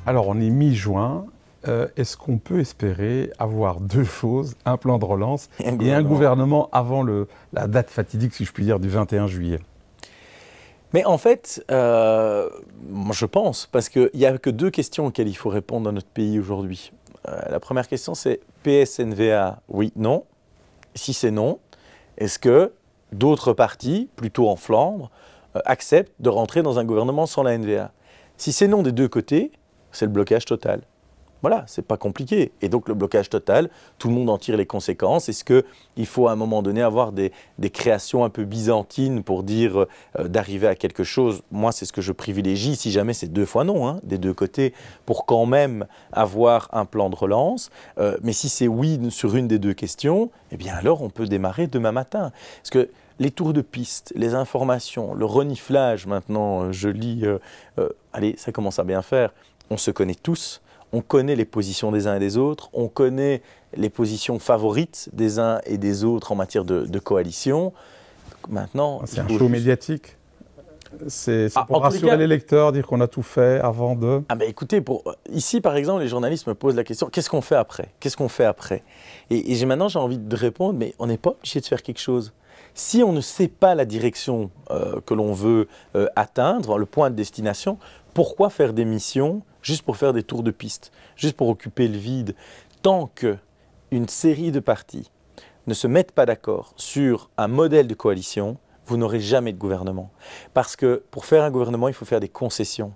Alors, on est mi-juin. Est-ce qu'on peut espérer avoir deux choses, un plan de relance et un gouvernement avant la date fatidique, si je puis dire, du 21 juillet? Mais en fait, moi je pense, parce qu'il n'y a que deux questions auxquelles il faut répondre dans notre pays aujourd'hui. La première question, c'est PS-NVA, oui, non. Si c'est non, est-ce que d'autres partis, plutôt en Flandre, acceptent de rentrer dans un gouvernement sans la NVA? Si c'est non des deux côtés, c'est le blocage total. Voilà, c'est pas compliqué. Et donc le blocage total, tout le monde en tire les conséquences. Est-ce qu'il faut à un moment donné avoir des créations un peu byzantines pour dire d'arriver à quelque chose? Moi, c'est ce que je privilégie, si jamais c'est deux fois non, hein, des deux côtés, pour quand même avoir un plan de relance. Mais si c'est oui sur une des deux questions, eh bien alors on peut démarrer demain matin. Parce que les tours de piste, les informations, le reniflage, maintenant, je lis, allez, ça commence à bien faire, on se connaît tous. On connaît les positions des uns et des autres, on connaît les positions favorites des uns et des autres en matière de coalition. Maintenant, c'est un show médiatique. C'est pour rassurer les lecteurs, dire qu'on a tout fait avant de... Ah ben écoutez, ici par exemple, les journalistes me posent la question, qu'est-ce qu'on fait après? Qu'est-ce qu'on fait après? Et maintenant j'ai envie de répondre, mais on n'est pas obligé de faire quelque chose. Si on ne sait pas la direction que l'on veut atteindre, le point de destination, pourquoi faire des missions juste pour faire des tours de piste, juste pour occuper le vide? Tant qu'une série de partis ne se mettent pas d'accord sur un modèle de coalition, vous n'aurez jamais de gouvernement. Parce que pour faire un gouvernement, il faut faire des concessions.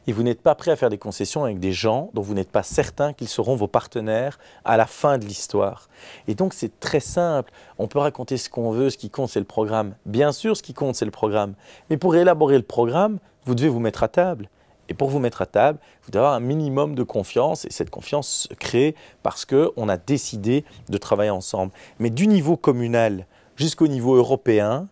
Et vous n'êtes pas prêt à faire des concessions avec des gens dont vous n'êtes pas certain qu'ils seront vos partenaires à la fin de l'histoire. Et donc c'est très simple. On peut raconter ce qu'on veut, ce qui compte c'est le programme. Bien sûr, ce qui compte c'est le programme. Mais pour élaborer le programme, vous devez vous mettre à table. Et pour vous mettre à table, vous devez avoir un minimum de confiance. Et cette confiance se crée parce qu'on a décidé de travailler ensemble. Mais du niveau communal jusqu'au niveau européen,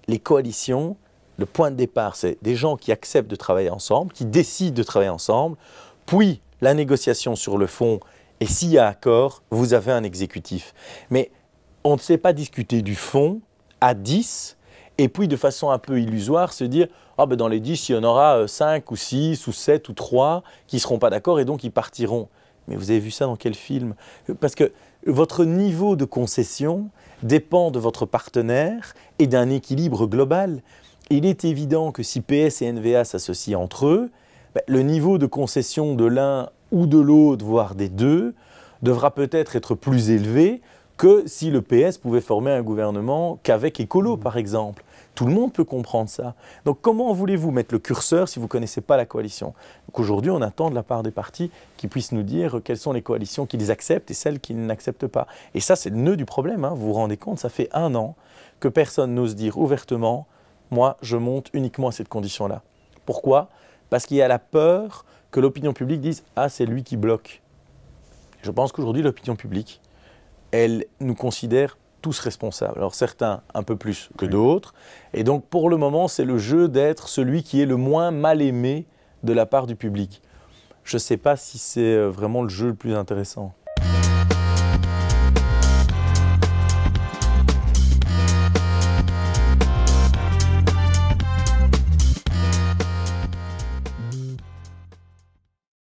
les coalitions, le point de départ, c'est des gens qui acceptent de travailler ensemble, qui décident de travailler ensemble, puis la négociation sur le fond, et s'il y a accord, vous avez un exécutif. Mais on ne sait pas discuter du fond à 10, et puis de façon un peu illusoire se dire « Ah ben dans les 10, il y en aura 5 ou 6 ou 7 ou 3 qui ne seront pas d'accord et donc ils partiront ». Mais vous avez vu ça dans quel film? Parce que votre niveau de concession dépend de votre partenaire et d'un équilibre global. Il est évident que si PS et NVA s'associent entre eux, le niveau de concession de l'un ou de l'autre, voire des deux, devra peut-être être plus élevé que si le PS pouvait former un gouvernement qu'avec Écolo, par exemple. Tout le monde peut comprendre ça. Donc comment voulez-vous mettre le curseur si vous ne connaissez pas la coalition? Donc aujourd'hui, on attend de la part des partis qu'ils puissent nous dire quelles sont les coalitions qu'ils acceptent et celles qu'ils n'acceptent pas. Et ça, c'est le nœud du problème, hein. Vous vous rendez compte, ça fait 1 an que personne n'ose dire ouvertement « moi, je monte uniquement à cette condition-là ». Pourquoi? Parce qu'il y a la peur que l'opinion publique dise « ah, c'est lui qui bloque ». Je pense qu'aujourd'hui, l'opinion publique, elle nous considère tous responsables. Alors certains un peu plus que d'autres. Et donc pour le moment, c'est le jeu d'être celui qui est le moins mal aimé de la part du public. Je ne sais pas si c'est vraiment le jeu le plus intéressant.